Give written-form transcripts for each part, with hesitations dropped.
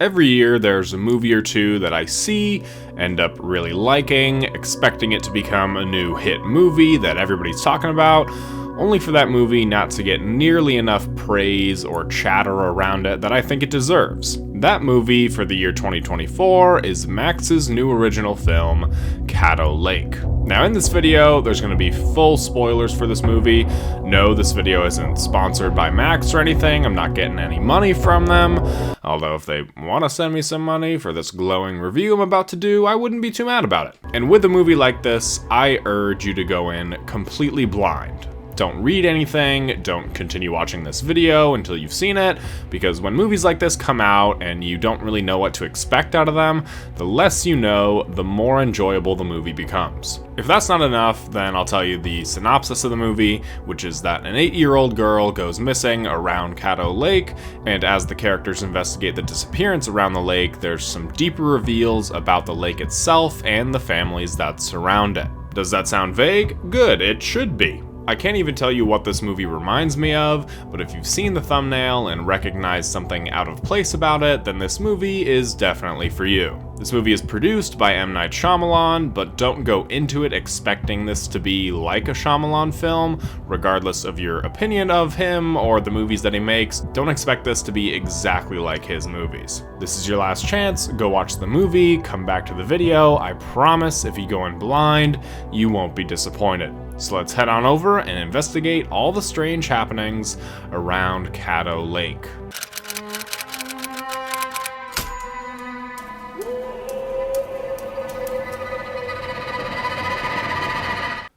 Every year there's a movie or two that I see, end up really liking, expecting it to become a new hit movie that everybody's talking about, only for that movie not to get nearly enough praise or chatter around it that I think it deserves. That movie for the year 2024 is Max's new original film, Caddo Lake. Now in this video, there's going to be full spoilers for this movie. No, this video isn't sponsored by Max or anything. I'm not getting any money from them. Although if they want to send me some money for this glowing review I'm about to do, I wouldn't be too mad about it. And with a movie like this, I urge you to go in completely blind. Don't read anything, don't continue watching this video until you've seen it, because when movies like this come out and you don't really know what to expect out of them, the less you know, the more enjoyable the movie becomes. If that's not enough, then I'll tell you the synopsis of the movie, which is that an 8-year-old girl goes missing around Caddo Lake, and as the characters investigate the disappearance around the lake, there's some deeper reveals about the lake itself and the families that surround it. Does that sound vague? Good, it should be. I can't even tell you what this movie reminds me of, but if you've seen the thumbnail and recognize something out of place about it, then this movie is definitely for you. This movie is produced by M. Night Shyamalan, but don't go into it expecting this to be like a Shyamalan film, regardless of your opinion of him or the movies that he makes. Don't expect this to be exactly like his movies. This is your last chance, go watch the movie, come back to the video. I promise if you go in blind, you won't be disappointed. So let's head on over and investigate all the strange happenings around Caddo Lake.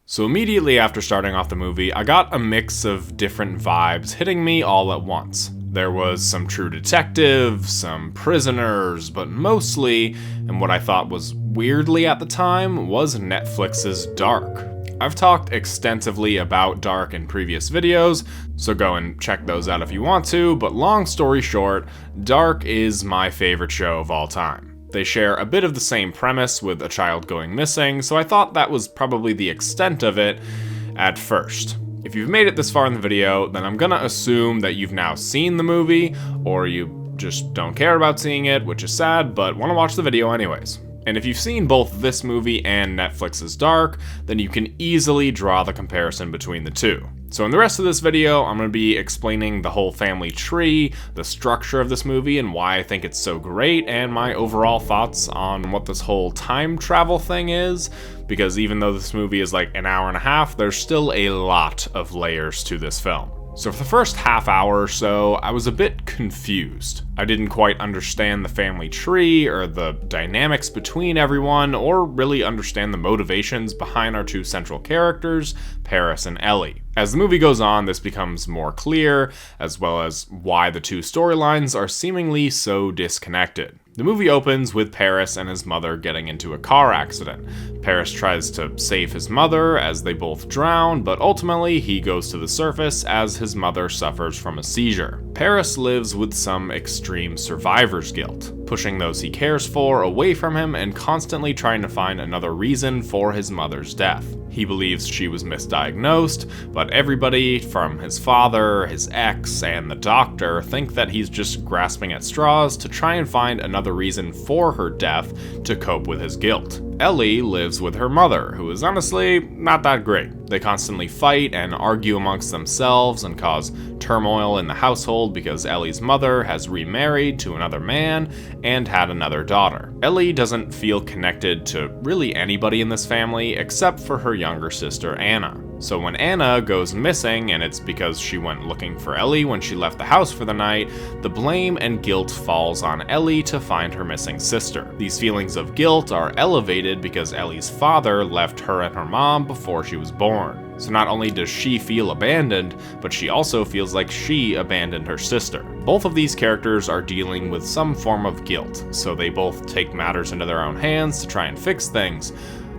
So immediately after starting off the movie, I got a mix of different vibes hitting me all at once. There was some True Detective, some Prisoners, but mostly, and what I thought was weirdly at the time, was Netflix's Dark. I've talked extensively about Dark in previous videos, so go and check those out if you want to, but long story short, Dark is my favorite show of all time. They share a bit of the same premise with a child going missing, so I thought that was probably the extent of it at first. If you've made it this far in the video, then I'm gonna assume that you've now seen the movie, or you just don't care about seeing it, which is sad, but wanna watch the video anyways. And if you've seen both this movie and Netflix's Dark, then you can easily draw the comparison between the two. So in the rest of this video, I'm going to be explaining the whole family tree, the structure of this movie, and why I think it's so great, and my overall thoughts on what this whole time travel thing is, because even though this movie is like an hour and a half, there's still a lot of layers to this film. So for the first half hour or so, I was a bit confused. I didn't quite understand the family tree or the dynamics between everyone, or really understand the motivations behind our two central characters, Paris and Ellie. As the movie goes on, this becomes more clear, as well as why the two storylines are seemingly so disconnected. The movie opens with Paris and his mother getting into a car accident. Paris tries to save his mother as they both drown, but ultimately he goes to the surface as his mother suffers from a seizure. Paris lives with some extreme survivor's guilt, pushing those he cares for away from him and constantly trying to find another reason for his mother's death. He believes she was misdiagnosed, but everybody from his father, his ex, and the doctor think that he's just grasping at straws to try and find another reason for her death to cope with his guilt. Ellie lives with her mother, who is honestly not that great. They constantly fight and argue amongst themselves and cause turmoil in the household because Ellie's mother has remarried to another man and had another daughter. Ellie doesn't feel connected to really anybody in this family except for her younger sister Anna. So when Anna goes missing, and it's because she went looking for Ellie when she left the house for the night, the blame and guilt falls on Ellie to find her missing sister. These feelings of guilt are elevated because Ellie's father left her and her mom before she was born. So not only does she feel abandoned, but she also feels like she abandoned her sister. Both of these characters are dealing with some form of guilt, so they both take matters into their own hands to try and fix things.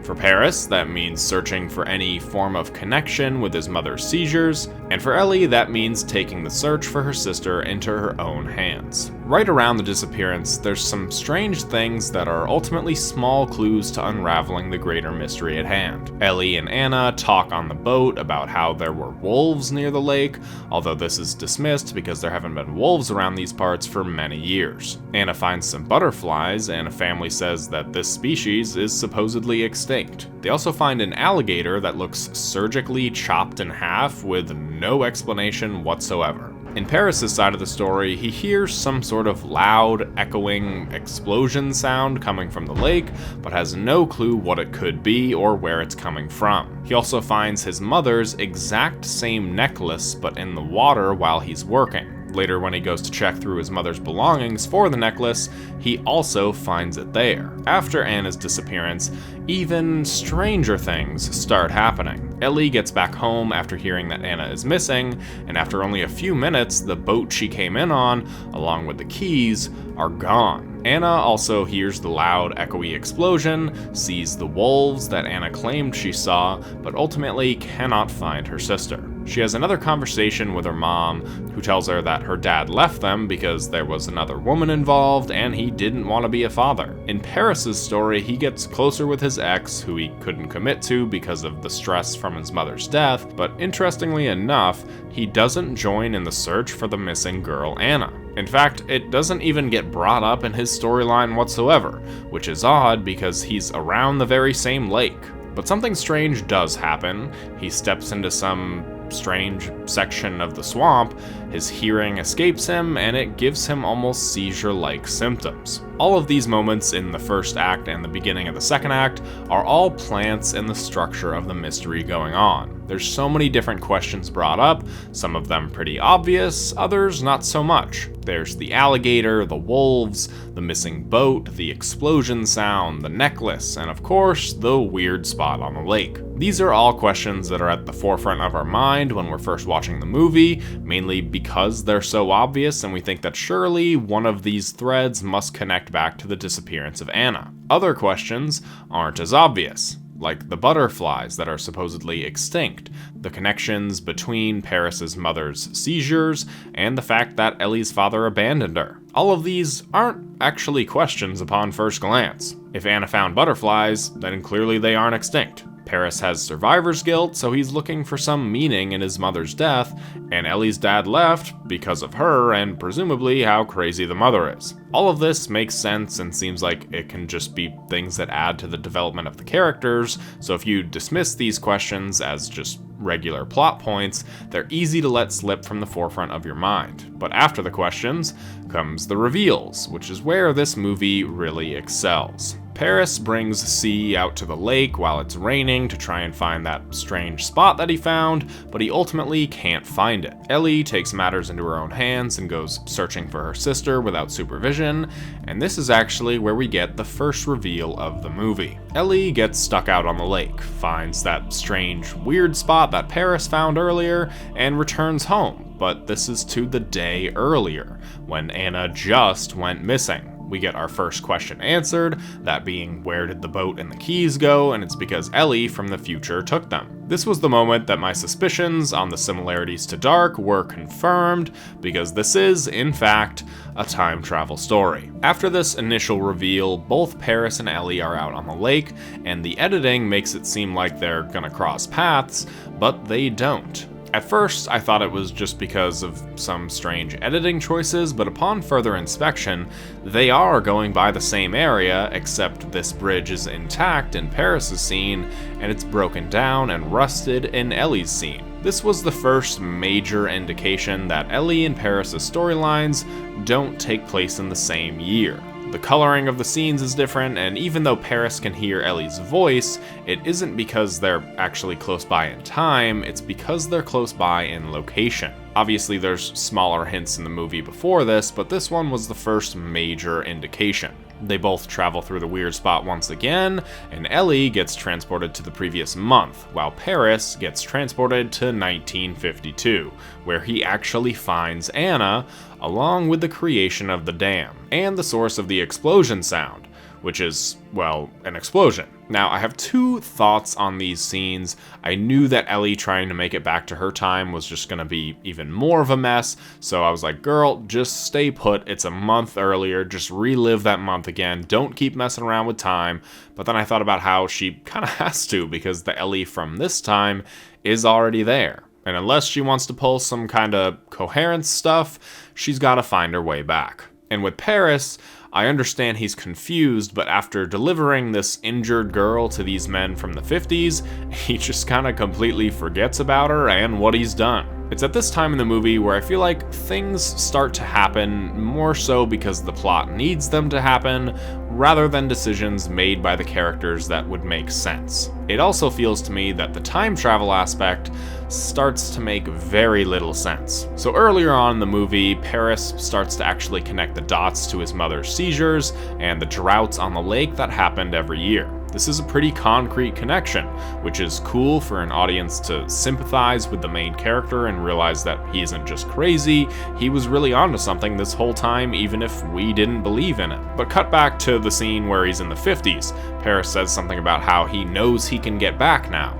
For Paris, that means searching for any form of connection with his mother's seizures, and for Ellie, that means taking the search for her sister into her own hands. Right around the disappearance, there's some strange things that are ultimately small clues to unraveling the greater mystery at hand. Ellie and Anna talk on the boat about how there were wolves near the lake, although this is dismissed because there haven't been wolves around these parts for many years. Anna finds some butterflies, and a family says that this species is supposedly extinct. They also find an alligator that looks surgically chopped in half with no explanation whatsoever. In Paris's side of the story, he hears some sort of loud, echoing explosion sound coming from the lake, but has no clue what it could be or where it's coming from. He also finds his mother's exact same necklace, but in the water while he's working. Later, when he goes to check through his mother's belongings for the necklace, he also finds it there. After Anna's disappearance, even stranger things start happening. Ellie gets back home after hearing that Anna is missing, and after only a few minutes, the boat she came in on, along with the keys, are gone. Anna also hears the loud, echoey explosion, sees the wolves that Anna claimed she saw, but ultimately cannot find her sister. She has another conversation with her mom, who tells her that her dad left them because there was another woman involved and he didn't want to be a father. In Paris's story, he gets closer with his ex, who he couldn't commit to because of the stress from his mother's death, but interestingly enough, he doesn't join in the search for the missing girl Anna. In fact, it doesn't even get brought up in his storyline whatsoever, which is odd because he's around the very same lake. But something strange does happen. He steps into some strange section of the swamp, his hearing escapes him, and it gives him almost seizure-like symptoms. All of these moments in the first act and the beginning of the second act are all plants in the structure of the mystery going on. There's so many different questions brought up, some of them pretty obvious, others not so much. There's the alligator, the wolves, the missing boat, the explosion sound, the necklace, and of course, the weird spot on the lake. These are all questions that are at the forefront of our mind when we're first watching the movie, mainly because they're so obvious and we think that surely one of these threads must connect back to the disappearance of Anna. Other questions aren't as obvious, like the butterflies that are supposedly extinct, the connections between Paris's mother's seizures, and the fact that Ellie's father abandoned her. All of these aren't actually questions upon first glance. If Anna found butterflies, then clearly they aren't extinct. Paris has survivor's guilt, so he's looking for some meaning in his mother's death, and Ellie's dad left because of her and presumably how crazy the mother is. All of this makes sense and seems like it can just be things that add to the development of the characters, so if you dismiss these questions as just regular plot points, they're easy to let slip from the forefront of your mind. But after the questions comes the reveals, which is where this movie really excels. Paris brings C out to the lake while it's raining to try and find that strange spot that he found, but he ultimately can't find it. Ellie takes matters into her own hands and goes searching for her sister without supervision, and this is actually where we get the first reveal of the movie. Ellie gets stuck out on the lake, finds that strange, weird spot that Paris found earlier, and returns home, but this is to the day earlier, when Anna just went missing. We get our first question answered, that being where did the boat and the keys go, and it's because Ellie from the future took them. This was the moment that my suspicions on the similarities to Dark were confirmed, because this is, in fact, a time travel story. After this initial reveal, both Paris and Ellie are out on the lake, and the editing makes it seem like they're gonna cross paths, but they don't. At first, I thought it was just because of some strange editing choices, but upon further inspection, they are going by the same area, except this bridge is intact in Paris's scene, and it's broken down and rusted in Ellie's scene. This was the first major indication that Ellie and Paris's storylines don't take place in the same year. The coloring of the scenes is different, and even though Paris can hear Ellie's voice, it isn't because they're actually close by in time, it's because they're close by in location. Obviously, there's smaller hints in the movie before this, but this one was the first major indication. They both travel through the weird spot once again, and Ellie gets transported to the previous month, while Paris gets transported to 1952, where he actually finds Anna, along with the creation of the dam, and the source of the explosion sound, which is, well, an explosion. Now, I have two thoughts on these scenes. I knew that Ellie trying to make it back to her time was just gonna be even more of a mess, so I was like, girl, just stay put. It's a month earlier. Just relive that month again. Don't keep messing around with time. But then I thought about how she kind of has to, because the Ellie from this time is already there. And unless she wants to pull some kind of coherence stuff, she's got to find her way back. And with Paris, I understand he's confused, but after delivering this injured girl to these men from the 50s, he just kind of completely forgets about her and what he's done. It's at this time in the movie where I feel like things start to happen more so because the plot needs them to happen, rather than decisions made by the characters that would make sense. It also feels to me that the time travel aspect starts to make very little sense. So earlier on in the movie, Paris starts to actually connect the dots to his mother's seizures and the droughts on the lake that happened every year. This is a pretty concrete connection, which is cool for an audience to sympathize with the main character and realize that he isn't just crazy, he was really onto something this whole time, even if we didn't believe in it. But cut back to the scene where he's in the 50s. Paris says something about how he knows he can get back now.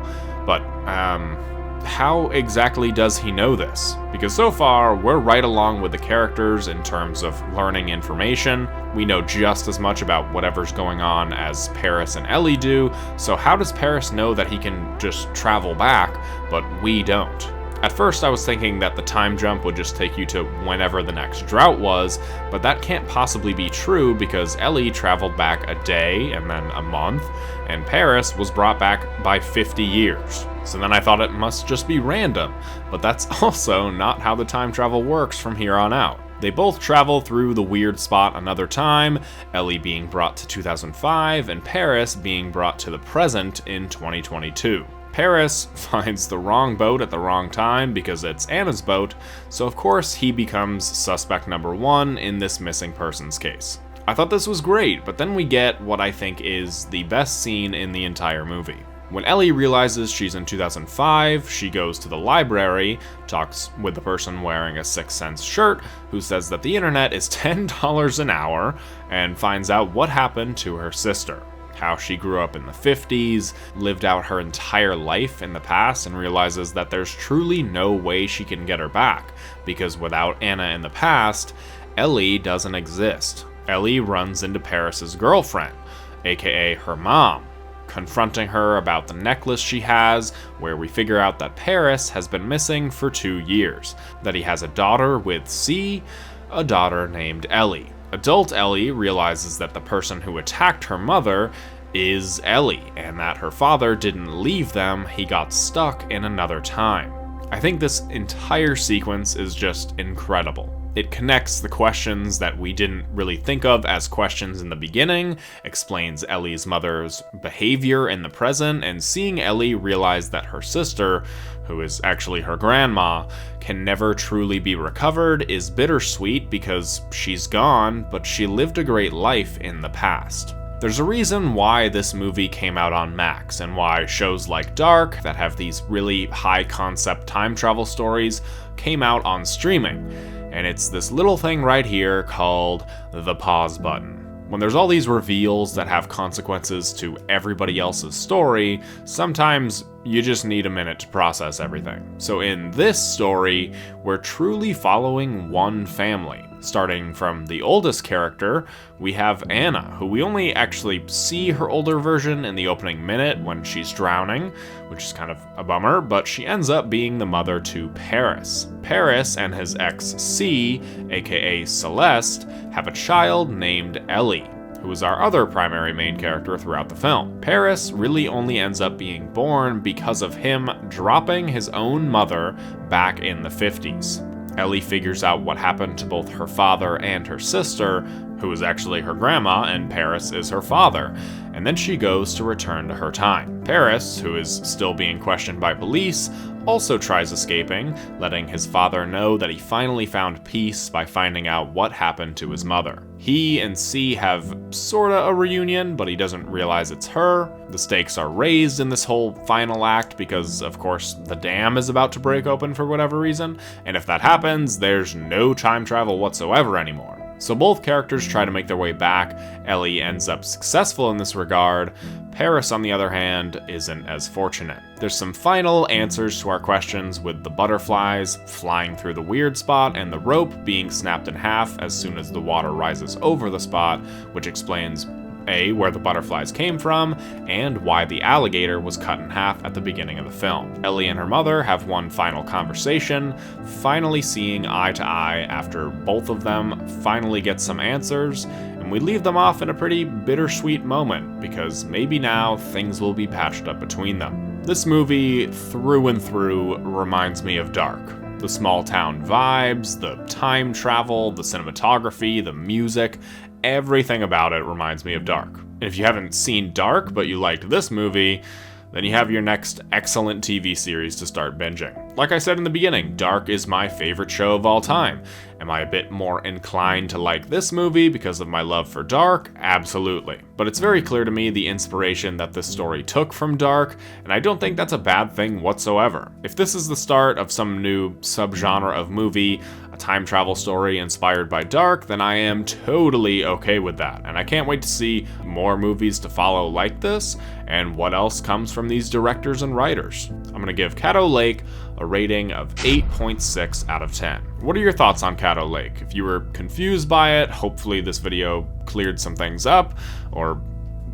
But, how exactly does he know this? Because so far, we're right along with the characters in terms of learning information. We know just as much about whatever's going on as Paris and Ellie do, so how does Paris know that he can just travel back, but we don't? At first I was thinking that the time jump would just take you to whenever the next drought was, but that can't possibly be true because Ellie traveled back a day and then a month, and Paris was brought back by 50 years. So then I thought it must just be random, but that's also not how the time travel works from here on out. They both travel through the weird spot another time, Ellie being brought to 2005 and Paris being brought to the present in 2022. Paris finds the wrong boat at the wrong time because it's Anna's boat, so of course he becomes suspect number one in this missing persons case. I thought this was great, but then we get what I think is the best scene in the entire movie. When Ellie realizes she's in 2005, she goes to the library, talks with the person wearing a Sixth Sense shirt, who says that the internet is $10 an hour, and finds out what happened to her sister. How she grew up in the 50s, lived out her entire life in the past, and realizes that there's truly no way she can get her back, because without Anna in the past, Ellie doesn't exist. Ellie runs into Paris's girlfriend, aka her mom, confronting her about the necklace she has, where we figure out that Paris has been missing for 2 years, that he has a daughter with C, a daughter named Ellie. Adult Ellie realizes that the person who attacked her mother is Ellie, and that her father didn't leave them, he got stuck in another time. I think this entire sequence is just incredible. It connects the questions that we didn't really think of as questions in the beginning, explains Ellie's mother's behavior in the present, and seeing Ellie realize that her sister, who is actually her grandma, can never truly be recovered is bittersweet because she's gone, but she lived a great life in the past. There's a reason why this movie came out on Max, and why shows like Dark, that have these really high concept time travel stories, came out on streaming. And it's this little thing right here called the pause button. When there's all these reveals that have consequences to everybody else's story, sometimes you just need a minute to process everything. So in this story, we're truly following one family. Starting from the oldest character, we have Anna, who we only actually see her older version in the opening minute when she's drowning, which is kind of a bummer, but she ends up being the mother to Paris. Paris and his ex C, aka Celeste, have a child named Ellie, who is our other primary main character throughout the film. Paris really only ends up being born because of him dropping his own mother back in the 50s. Ellie figures out what happened to both her father and her sister, who is actually her grandma, and Paris is her father, and then she goes to return to her time. Paris, who is still being questioned by police, also tries escaping, letting his father know that he finally found peace by finding out what happened to his mother. He and C have sorta a reunion, but he doesn't realize it's her. The stakes are raised in this whole final act because, of course, the dam is about to break open for whatever reason, and if that happens, there's no time travel whatsoever anymore. So both characters try to make their way back. Ellie ends up successful in this regard. Paris, on the other hand, isn't as fortunate. There's some final answers to our questions, with the butterflies flying through the weird spot and the rope being snapped in half as soon as the water rises over the spot, which explains A, where the butterflies came from, and why the alligator was cut in half at the beginning of the film. Ellie and her mother have one final conversation, finally seeing eye to eye after both of them finally get some answers, and we leave them off in a pretty bittersweet moment, because maybe now things will be patched up between them. This movie, through and through, reminds me of Dark. The small town vibes, the time travel, the cinematography, the music, everything about it reminds me of Dark. And if you haven't seen Dark, but you liked this movie, then you have your next excellent TV series to start binging. Like I said in the beginning, Dark is my favorite show of all time. Am I a bit more inclined to like this movie because of my love for Dark? Absolutely. But it's very clear to me the inspiration that this story took from Dark, and I don't think that's a bad thing whatsoever. If this is the start of some new subgenre of movie, a time travel story inspired by Dark, then I am totally okay with that. And I can't wait to see more movies to follow like this, and what else comes from these directors and writers. I'm gonna give Caddo Lake a rating of 8.6 out of 10. What are your thoughts on Caddo Lake? If you were confused by it, hopefully this video cleared some things up, or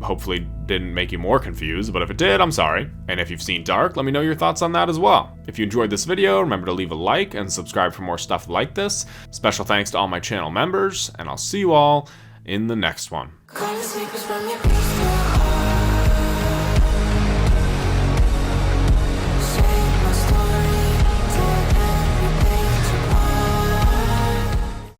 hopefully didn't make you more confused, but if it did, I'm sorry. And if you've seen Dark, let me know your thoughts on that as well. If you enjoyed this video, remember to leave a like and subscribe for more stuff like this. Special thanks to all my channel members, and I'll see you all in the next one.